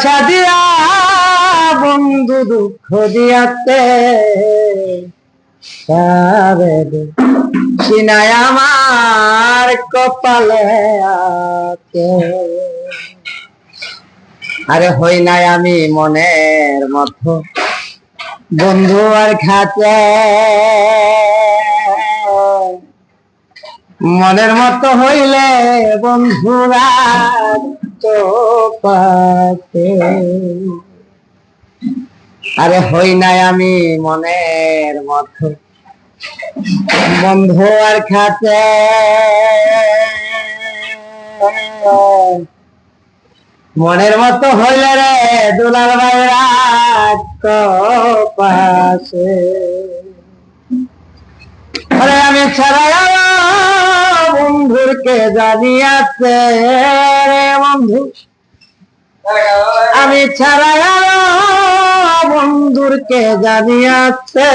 পয়সা দিয়া বন্ধু দুঃখ দিয়াতে সিনায় আমার কপালে আছে। আরে হই নাই আমি মনের মতো বন্ধু আর খাতে, মনের মতো হইলে বন্ধুরা তো পাশে। আরে হই নাই আমি মনের মতো বন্ধু আর খাতে, মনের মতো হইলে রে দুলাল ভাইরা তো পাশে। আরে আমি ছাড়া বন্ধুর কে জানিয়াছে রে বন্ধু, আমি ছাড়া বন্ধুর কে জানিয়াছে।